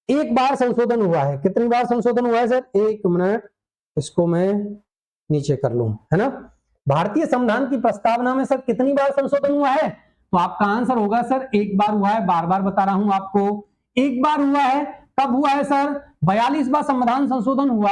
S1: एक बार संशोधन हुआ है। कितनी बार संशोधन हुआ है सर? एक मिनट, इसको मैं नीचे कर लूं, है ना। भारतीय संविधान की प्रस्तावना में सर कितनी बार संशोधन हुआ है? तो आपका आंसर होगा सर एक बार हुआ है। बार बार बता रहा हूं आपको, एक बार हुआ है। कब हुआ है सर? 42वां संविधान संशोधन हुआ,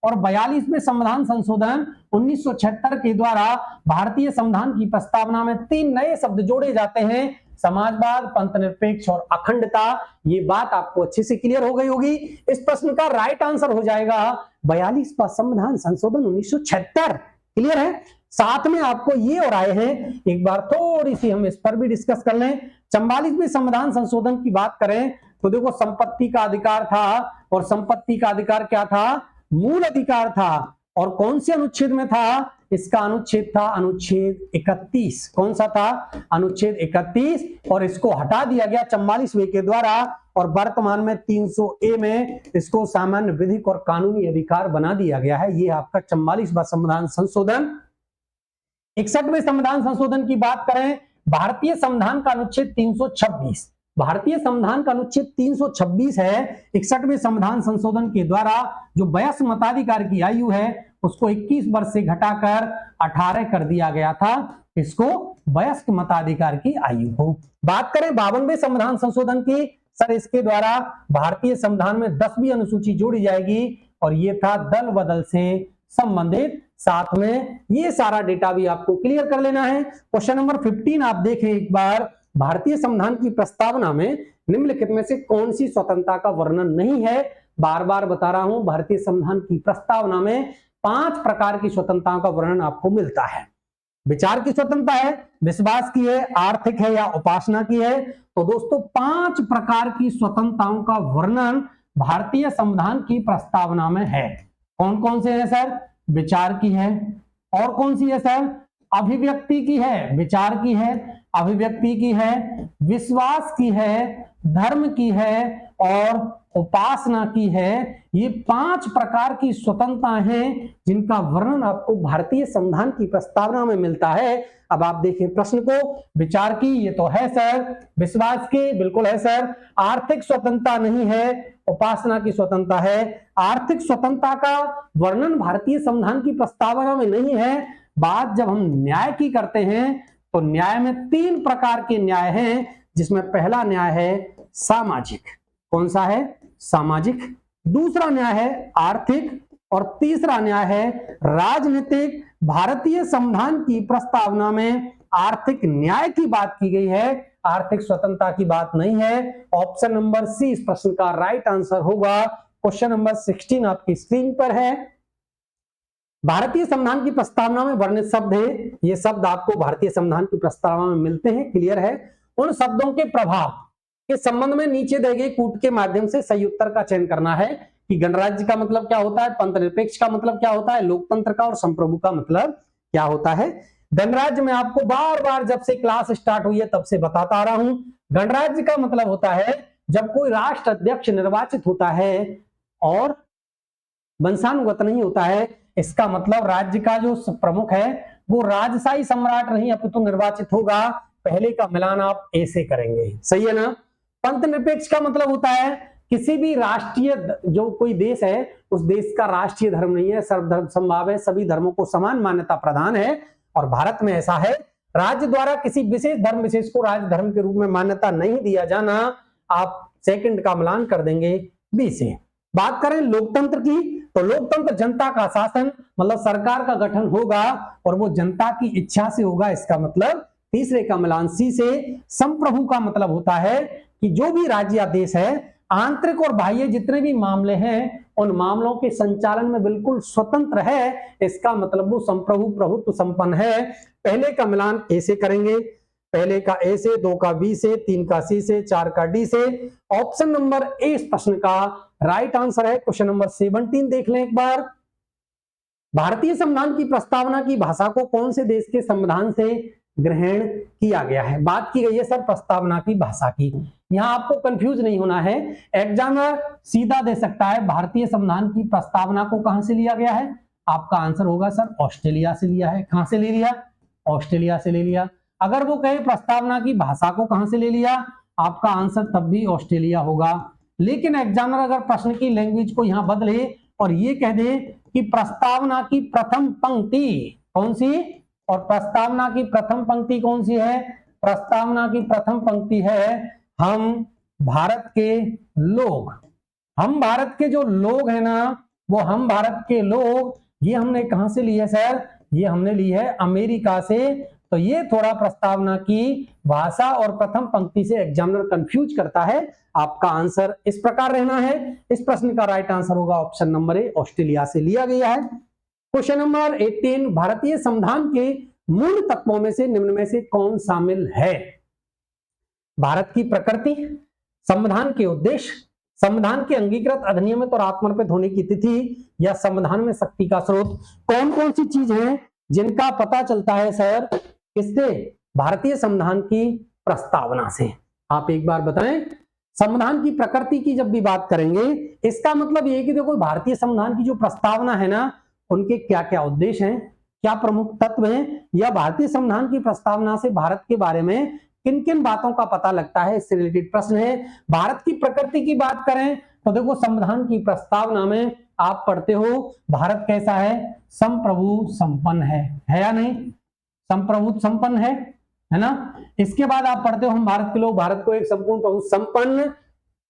S1: और 42वें संविधान संशोधन 1976 के द्वारा भारतीय संविधान की प्रस्तावना में 3 नए शब्द जोड़े जाते हैं, समाजवाद, पंथ निरपेक्ष और अखंडता। ये बात आपको अच्छे से क्लियर हो गई होगी। इस प्रश्न का राइट आंसर हो जाएगा 42वां संविधान संशोधन 1976। क्लियर है? साथ में आपको ये और आए हैं, एक बार थोड़ी सी हम इस पर भी डिस्कस कर लें। 44वें संविधान संशोधन की बात करें तो देखो संपत्ति का अधिकार था, और संपत्ति का अधिकार क्या था? मूल अधिकार था। और कौन से अनुच्छेद में था? इसका अनुच्छेद था अनुच्छेद 31। कौन सा था? अनुच्छेद 31, और इसको हटा दिया गया 44वें के द्वारा, और वर्तमान में 300A में इसको सामान्य विधिक और कानूनी अधिकार बना दिया गया है। ये आपका 44वां संविधान संशोधन। 61वें संविधान संशोधन की बात करें, भारतीय संविधान का अनुच्छेद 326, भारतीय संविधान का अनुच्छेद 326 है। 61वें संविधान संशोधन के द्वारा जो वयस्क मताधिकार की आयु है उसको 21 वर्ष से घटाकर 18 कर दिया गया था, इसको वयस्क मताधिकार की आयु हो। बात करें 52वें संविधान संशोधन की, सर इसके द्वारा भारतीय संविधान में 10वीं अनुसूची जोड़ी जाएगी, और ये था दल बदल से संबंधित। साथ में ये सारा डेटा भी आपको क्लियर कर लेना है। क्वेश्चन नंबर 15 आप देखें एक बार, भारतीय संविधान की प्रस्तावना में निम्नलिखित में से कौन सी स्वतंत्रता का वर्णन नहीं है? बार बार बता रहा हूं, भारतीय संविधान की प्रस्तावना में 5 प्रकार की स्वतंत्रताओं का वर्णन आपको मिलता है। विचार की स्वतंत्रता है, विश्वास की है, आर्थिक है या उपासना की है। तो दोस्तों 5 प्रकार की स्वतंत्रताओं का वर्णन भारतीय संविधान की प्रस्तावना में है। कौन कौन से है सर? विचार की है, और कौन सी है सर? अभिव्यक्ति की है, विचार की है, अभिव्यक्ति की है, विश्वास की है, धर्म की है और उपासना की है। ये 5 प्रकार की स्वतंत्रता हैं जिनका वर्णन आपको भारतीय संविधान की प्रस्तावना में मिलता है। अब आप देखें प्रश्न को, विचार की ये तो है सर, विश्वास की बिल्कुल है सर, आर्थिक स्वतंत्रता नहीं है, उपासना की स्वतंत्रता है। आर्थिक स्वतंत्रता का वर्णन भारतीय संविधान की प्रस्तावना में नहीं है। बात जब हम न्याय की करते हैं तो न्याय में 3 प्रकार के न्याय हैं, जिसमें पहला न्याय है सामाजिक। कौन सा है? सामाजिक। दूसरा न्याय है आर्थिक, और तीसरा न्याय है राजनीतिक। भारतीय संविधान की प्रस्तावना में आर्थिक न्याय की बात की गई है, आर्थिक स्वतंत्रता की बात नहीं है। ऑप्शन नंबर सी इस प्रश्न का राइट आंसर होगा। क्वेश्चन नंबर 16 आपकी स्क्रीन पर है। भारतीय संविधान की प्रस्तावना में वर्णित शब्द है, ये शब्द आपको भारतीय संविधान की प्रस्तावना में मिलते हैं। क्लियर है? उन शब्दों के प्रभाव के संबंध में नीचे दिए गए कूट के माध्यम से सही उत्तर का चयन करना है कि गणराज्य का मतलब क्या होता है, पंथ निरपेक्ष का मतलब क्या होता है, लोकतंत्र का और संप्रभु का मतलब क्या होता है। गणराज्य में आपको बार बार जब से क्लास स्टार्ट हुई है तब से बताता आ रहा हूं, गणराज्य का मतलब होता है जब कोई राष्ट्र अध्यक्ष निर्वाचित होता है और वंशानुगत नहीं होता है। इसका मतलब राज्य का जो प्रमुख है वो राजशाही सम्राट नहीं अपितु निर्वाचित होगा। पहले का मिलान आप ऐसे करेंगे, सही है ना। पंथ निरपेक्ष का मतलब होता है किसी भी राष्ट्रीय जो कोई देश है उस देश का राष्ट्रीय धर्म नहीं है, सर्वधर्म समभाव है, सभी धर्मों को समान मान्यता प्रदान है, और भारत में ऐसा है। राज्य द्वारा किसी विशेष धर्म विशेष को राज्य धर्म के रूप में मान्यता नहीं दिया जाना। आप सेकंड का मिलान कर देंगे बी से। बात करें लोकतंत्र की तो लोकतंत्र जनता का शासन मतलब सरकार का गठन होगा और वो जनता की इच्छा से होगा, इसका मतलब तीसरे का मिलान सी से। संप्रभु का मतलब होता है कि जो भी राज्य या देश है, आंतरिक और बाह्य जितने भी मामले हैं उन मामलों के संचालन में बिल्कुल स्वतंत्र है, इसका मतलब वो संप्रभु प्रभुत्व संपन्न है। पहले का मिलान ए से करेंगे, पहले का ए से, 2 का बी से, 3 का सी से, 4 का डी से। ऑप्शन नंबर ए इस प्रश्न का राइट आंसर है। क्वेश्चन नंबर 17 देख लें एक बार। भारतीय संविधान की प्रस्तावना की भाषा को कौन से देश के संविधान से ग्रहण किया गया है? बात की गई है सर प्रस्तावना की भाषा की। यहां आपको कंफ्यूज नहीं होना है, एग्जामिनर सीधा दे सकता है भारतीय संविधान की प्रस्तावना को कहां से लिया गया है। आपका आंसर होगा सर ऑस्ट्रेलिया से लिया है। कहां से ले लिया? ऑस्ट्रेलिया से ले लिया। अगर वो कहे प्रस्तावना की भाषा को कहां से ले लिया, आपका आंसर तब भी ऑस्ट्रेलिया होगा। लेकिन एग्जामिनर अगर प्रश्न की लैंग्वेज को यहां बदले और ये कह दे कि प्रस्तावना की प्रथम पंक्ति कौन सी, और प्रस्तावना की प्रथम पंक्ति कौन सी है? प्रस्तावना की प्रथम पंक्ति है हम भारत के लोग। हम भारत के जो लोग हैं ना, वो हम भारत के लोग, ये हमने कहां से ली है सर? ये हमने ली है अमेरिका से। तो ये थोड़ा प्रस्तावना की भाषा और प्रथम पंक्ति से एग्जामिनर कंफ्यूज करता है। आपका आंसर इस प्रकार रहना है। इस प्रश्न का राइट आंसर होगा ऑप्शन नंबर ए, ऑस्ट्रेलिया से लिया गया है। क्वेश्चन नंबर 18, भारतीय संविधान के मूल तत्वों में से निम्न में से कौन शामिल है? भारत की प्रकृति, संविधान के उद्देश्य, संविधान के अंगीकृत, अधिनियमित और आत्मर्पित होने की तिथि, या संविधान में शक्ति का स्रोत। कौन कौन सी चीज है जिनका पता चलता है सर? किससे? भारतीय संविधान की प्रस्तावना से। आप एक बार बताएं, संविधान की प्रकृति की जब भी बात करेंगे, इसका मतलब ये कि देखो भारतीय संविधान की जो प्रस्तावना है ना, उनके क्या क्या उद्देश्य हैं, क्या प्रमुख तत्व हैं, या भारतीय संविधान की प्रस्तावना से भारत के बारे में किन किन बातों का पता लगता है, इससे रिलेटेड प्रश्न है। भारत की प्रकृति की बात करें तो देखो संविधान की प्रस्तावना में आप पढ़ते हो भारत कैसा है? संप्रभु संपन्न है या नहीं? संप्रभु संपन्न है ना। इसके बाद आप पढ़ते हो हम भारत के लोग भारत को एक संपूर्ण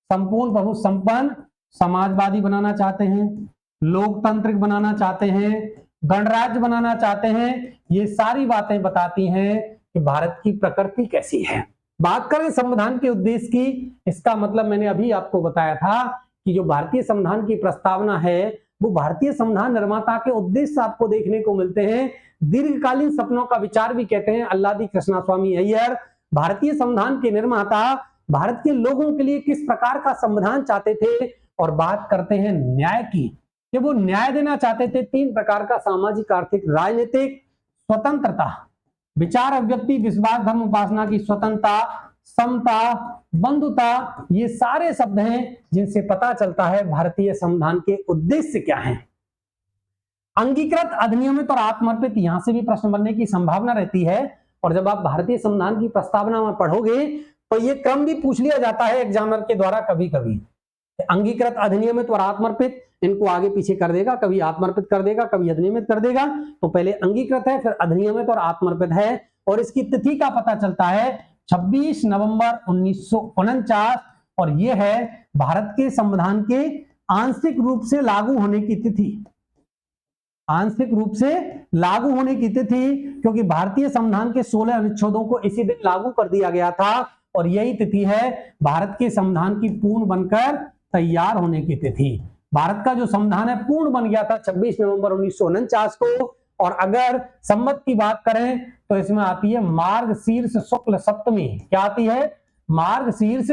S1: प्रभु संपन्न समाजवादी बनाना चाहते हैं, लोकतांत्रिक बनाना चाहते हैं, गणराज्य बनाना चाहते हैं। ये सारी बातें बताती हैं कि भारत की प्रकृति कैसी है। बात करें संविधान के उद्देश्य की, इसका मतलब मैंने अभी आपको बताया था कि जो भारतीय संविधान की प्रस्तावना है वो भारतीय संविधान निर्माता के उद्देश्य आपको देखने को मिलते हैं। दीर्घकालीन सपनों का विचार भी कहते हैं अल्लादी कृष्णस्वामी अय्यर। भारतीय संविधान के निर्माता भारत के लोगों के लिए किस प्रकार का संविधान चाहते थे, और बात करते हैं न्याय की, कि वो न्याय देना चाहते थे 3 प्रकार का, सामाजिक, आर्थिक, राजनीतिक। स्वतंत्रता, विचार अभिव्यक्ति, विश्वास, धर्म उपासना की स्वतंत्रता, समता, बंधुता, ये सारे शब्द हैं जिनसे पता चलता है भारतीय संविधान के उद्देश्य क्या हैं। अंगीकृत, अधिनियमित और आत्मर्पित, यहां से भी प्रश्न बनने की संभावना रहती है। और जब आप भारतीय संविधान की प्रस्तावना में पढ़ोगे तो ये क्रम भी पूछ लिया जाता है एग्जामिनर के द्वारा कभी कभी। अंगीकृत, अधिनियमित और आत्मर्पित, इनको आगे पीछे कर देगा, कभी आत्मर्पित कर देगा, कभी अधिनियमित कर देगा। तो पहले अंगीकृत है, फिर अधिनियमित और आत्मर्पित है। और इसकी तिथि का पता चलता है 26 नवंबर 1949, और यह है भारत के संविधान के आंशिक रूप से लागू होने की तिथि। आंशिक रूप से लागू होने की तिथि, क्योंकि भारतीय संविधान के 16 अनुच्छेदों को इसी दिन लागू कर दिया गया था, और यही तिथि है भारत के संविधान की पूर्ण बनकर तैयार होने की तिथि। भारत का जो संविधान है पूर्ण बन गया था 26 नवंबर 1949 को। और अगर संवत की बात करें तो इसमें आती है मार्गशीर्ष शुक्ल सप्तमी। क्या आती है? मार्गशीर्ष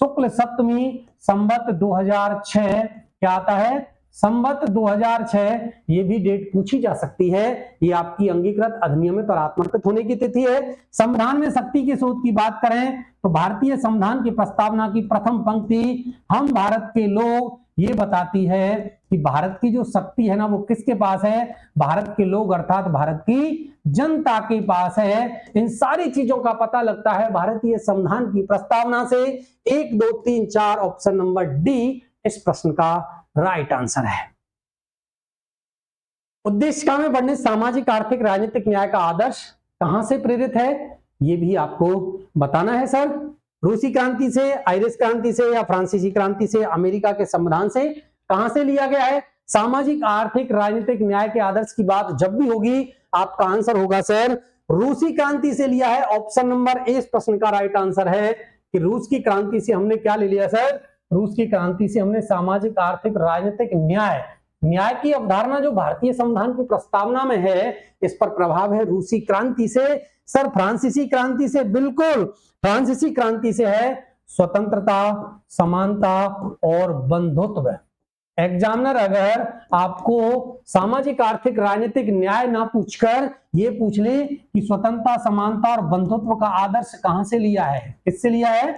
S1: शुक्ल सप्तमी, संवत 2006। क्या आता है? संवत 2006। ये भी डेट पूछी जा सकती है। ये आपकी अंगीकृत, अधिनियमित और आत्मर्पित होने की तिथि है। संविधान में शक्ति के स्रोत की बात करें तो भारतीय संविधान की प्रस्तावना की प्रथम पंक्ति हम भारत के लोग, ये बताती है कि भारत की जो शक्ति है ना वो किसके पास है? भारत के लोग अर्थात भारत की जनता के पास है। इन सारी चीजों का पता लगता है भारतीय संविधान की प्रस्तावना से। 1, 2, 3, 4 ऑप्शन नंबर डी इस प्रश्न का राइट आंसर है। उद्देश्य में बढ़ने सामाजिक, आर्थिक, राजनीतिक न्याय का आदर्श कहां से प्रेरित है, ये भी आपको बताना है सर। रूसी क्रांति से, आयरिश क्रांति से, या फ्रांसीसी क्रांति से, अमेरिका के संविधान से, कहां से लिया गया है? सामाजिक, आर्थिक, राजनीतिक न्याय के आदर्श की बात जब भी होगी आपका आंसर होगा सर रूसी क्रांति से लिया है। ऑप्शन नंबर ए इस प्रश्न का राइट आंसर है। कि रूस की क्रांति से हमने क्या ले लिया सर? रूस की क्रांति से हमने सामाजिक, आर्थिक, राजनीतिक न्याय की अवधारणा जो भारतीय संविधान की प्रस्तावना में है, इस पर प्रभाव है रूसी क्रांति से। सर फ्रांसीसी क्रांति से? बिल्कुल, फ्रांसीसी क्रांति से है स्वतंत्रता, समानता और बंधुत्व। एग्जामिनर अगर आपको सामाजिक, आर्थिक, राजनीतिक न्याय ना पूछकर ये पूछ ले कि स्वतंत्रता, समानता और बंधुत्व का आदर्श कहां से लिया है, किससे लिया है,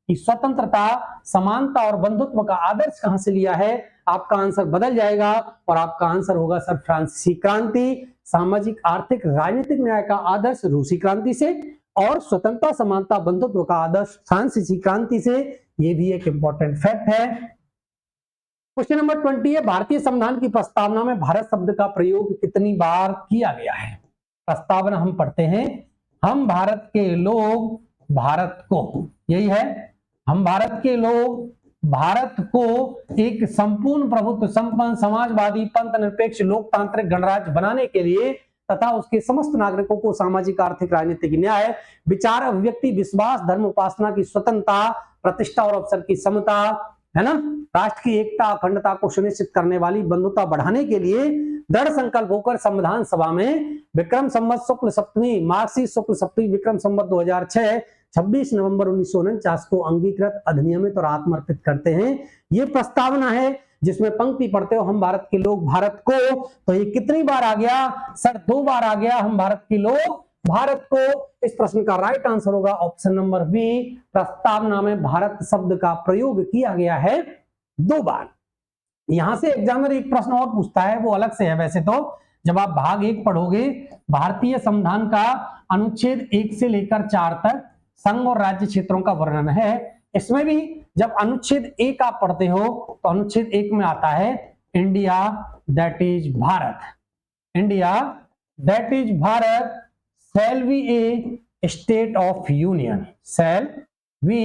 S1: कि स्वतंत्रता, समानता और बंधुत्व का आदर्श कहां से लिया है, आपका आंसर बदल जाएगा और आपका आंसर होगा सर फ्रांसीसी क्रांति। सामाजिक, आर्थिक, राजनीतिक न्याय का आदर्श रूसी क्रांति से और स्वतंत्रता, समानता, बंधुत्व का आदर्श फ्रांसीसी क्रांति से। ये भी एक इंपॉर्टेंट फैक्ट है। क्वेश्चन नंबर 20 है, भारतीय संविधान की प्रस्तावना में भारत शब्द का प्रयोग कितनी बार किया गया है? प्रस्तावना हम पढ़ते हैं, हम भारत के लोग भारत को, यही है, हम भारत के लोग भारत को एक संपूर्ण प्रभुत्व संपन्न, समाजवादी, पंथ निरपेक्ष, लोकतांत्रिक गणराज्य बनाने के लिए तथा उसके समस्त नागरिकों को सामाजिक, आर्थिक, राजनीतिक न्याय, विचार, अभिव्यक्ति, विश्वास, धर्म, उपासना की स्वतंत्रता, प्रतिष्ठा और अवसर की समता, है ना, राष्ट्र की एकता, अखंडता को सुनिश्चित करने वाली बंधुता बढ़ाने के लिए दृढ़ संकल्प होकर संविधान सभा में विक्रम संवत शुक्ल सप्तमी, मार्क्सिस्ट शुक्ल सप्तमी, विक्रम संवत 2006, 26 नवंबर 1949 को अंगीकृत, अधिनियमित और आत्मर्पित करते हैं। ये प्रस्तावना है जिसमें पंक्ति पढ़ते हो हम भारत के लोग भारत को, तो ये कितनी बार आ गया सर? 2 बार आ गया, हम भारत के लोग भारत को। इस प्रश्न का राइट आंसर होगा ऑप्शन नंबर बी, प्रस्तावना में भारत शब्द का प्रयोग किया गया है 2 बार। यहां से एग्जामिनर एक प्रश्न और पूछता है, वो अलग से है वैसे तो, जब आप भाग 1 पढ़ोगे, भारतीय संविधान का अनुच्छेद 1 से लेकर 4 तक संघ और राज्य क्षेत्रों का वर्णन है। इसमें भी जब अनुच्छेद 1 आप पढ़ते हो तो अनुच्छेद 1 में आता है India that is Bharat, India that is Bharat shall be a state of union, shall be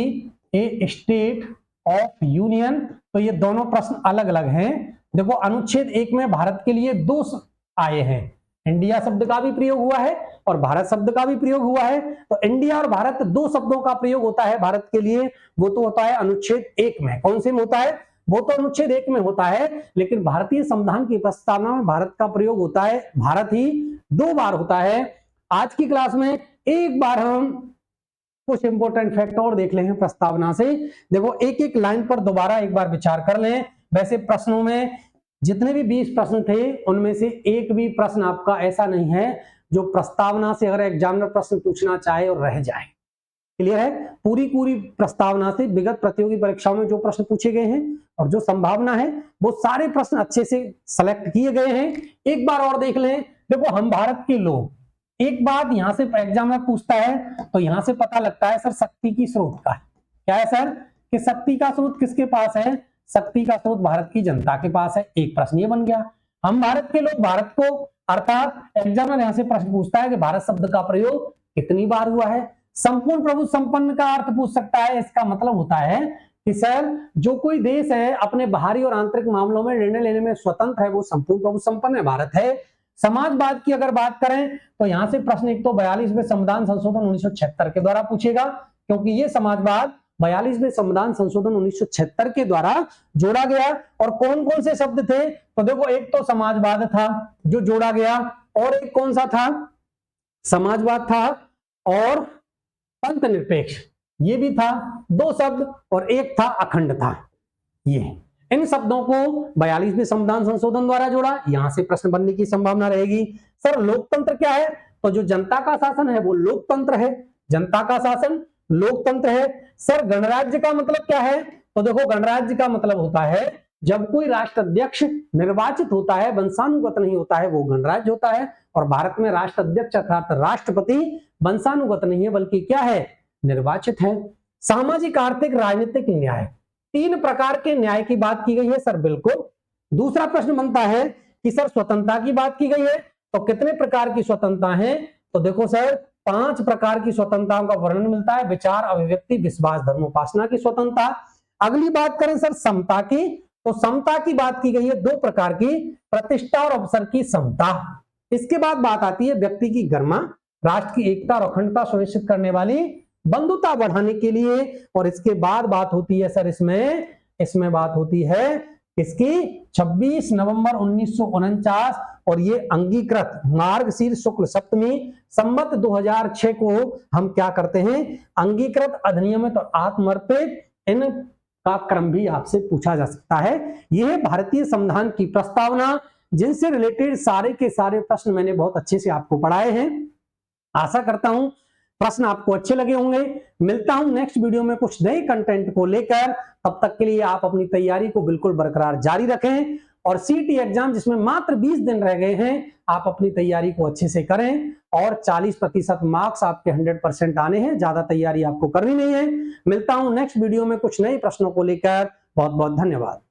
S1: a state of union। तो ये दोनों प्रश्न अलग अलग हैं। देखो अनुच्छेद 1 में भारत के लिए 2 आए हैं, इंडिया शब्द का भी प्रयोग हुआ है और भारत शब्द का भी प्रयोग हुआ है। तो इंडिया और भारत 2 शब्दों का प्रयोग होता है भारत के लिए, वो तो होता है अनुच्छेद 1 में। कौन से में होता है? वो तो अनुच्छेद 1 में होता है, लेकिन भारतीय संविधान की प्रस्तावना में भारत का प्रयोग होता है, भारत ही 2 बार होता है। आज की क्लास में एक बार हम कुछ इंपॉर्टेंट फैक्ट और देख लेंगे प्रस्तावना से। देखो एक एक लाइन पर दोबारा एक बार विचार कर लें। वैसे प्रश्नों में जितने भी 20 प्रश्न थे उनमें से एक भी प्रश्न आपका ऐसा नहीं है जो प्रस्तावना से अगर एग्जामिनर प्रश्न पूछना चाहे और रह जाए। क्लियर है? पूरी प्रस्तावना से विगत प्रतियोगी परीक्षाओं में जो प्रश्न पूछे गए हैं और जो संभावना है वो सारे प्रश्न अच्छे से सेलेक्ट किए गए हैं। एक बार और देख लें। देखो हम भारत के लोग, एक बात यहां से एग्जामिनर पूछता है तो यहां से पता लगता है सर शक्ति की स्रोत का है। क्या है सर? कि शक्ति का स्रोत किसके पास है? शक्ति का स्रोत भारत की जनता के पास है। एक प्रश्न ये बन गया। हम भारत के लोग भारत को, अर्थात एग्जामिनर यहां से प्रश्न पूछता है कि भारत शब्द का प्रयोग कितनी बार हुआ है। संपूर्ण प्रभु संपन्न का अर्थ पूछ सकता है। इसका मतलब होता है कि सर जो कोई देश है अपने बाहरी और आंतरिक मामलों में निर्णय लेने में स्वतंत्र है वो संपूर्ण प्रभु संपन्न है, भारत है। समाजवाद की अगर बात करें तो यहां से प्रश्न एक तो 42वें संविधान संशोधन 1976 के द्वारा पूछेगा, क्योंकि ये समाजवाद 42वें संविधान संशोधन 1976 के द्वारा जोड़ा गया। और कौन कौन से शब्द थे? तो देखो एक तो समाजवाद था जो जोड़ा गया, और एक कौन सा था? समाजवाद था और पंथ निरपेक्ष ये भी था, 2 शब्द, और एक था अखंडता। ये इन शब्दों को 42वें संविधान संशोधन द्वारा जोड़ा। यहां से प्रश्न बनने की संभावना रहेगी। सर लोकतंत्र क्या है? तो जो जनता का शासन है वो लोकतंत्र है, जनता का शासन लोकतंत्र है। सर गणराज्य का मतलब क्या है? तो देखो गणराज्य का मतलब होता है जब कोई राष्ट्राध्यक्ष निर्वाचित होता है, वंशानुगत नहीं होता है, वो गणराज्य होता है। और भारत में राष्ट्राध्यक्ष अर्थात राष्ट्रपति वंशानुगत नहीं है बल्कि क्या है? निर्वाचित है। सामाजिक, आर्थिक, राजनीतिक न्याय, 3 प्रकार के न्याय की बात की गई है सर। बिल्कुल। दूसरा प्रश्न बनता है कि सर स्वतंत्रता की बात की गई है, तो कितने प्रकार की स्वतंत्रता है? तो देखो सर 5 प्रकार की स्वतंत्रताओं का वर्णन मिलता है। विचार, अभिव्यक्ति, विश्वास, धर्म, उपासना की स्वतंत्रता। अगली बात करें सर समता की, तो समता की बात की गई है 2 प्रकार की, प्रतिष्ठा और अवसर की समता। इसके बाद बात आती है व्यक्ति की गरिमा, राष्ट्र की एकता और अखंडता सुनिश्चित करने वाली बंधुता बढ़ाने के लिए। और इसके बाद बात होती है सर इसमें बात होती है इसकी 26 नवंबर 1949 और ये अंगीकृत मार्गशीर्ष शुक्ल सप्तमी संवत 2006 को हम क्या करते हैं, अंगीकृत, अधिनियमित और आत्मर्पित, इन का क्रम भी आपसे पूछा जा सकता है। यह है भारतीय संविधान की प्रस्तावना, जिनसे रिलेटेड सारे के सारे प्रश्न मैंने बहुत अच्छे से आपको पढ़ाए हैं। आशा करता हूं प्रश्न आपको अच्छे लगे होंगे। मिलता हूं नेक्स्ट वीडियो में कुछ नए कंटेंट को लेकर। तब तक के लिए आप अपनी तैयारी को बिल्कुल बरकरार जारी रखें और सीटी एग्जाम जिसमें मात्र 20 दिन रह गए हैं, आप अपनी तैयारी को अच्छे से करें और 40% मार्क्स आपके 100% आने हैं। ज्यादा तैयारी आपको करनी नहीं है। मिलता हूं नेक्स्ट वीडियो में कुछ नए प्रश्नों को लेकर। बहुत बहुत धन्यवाद।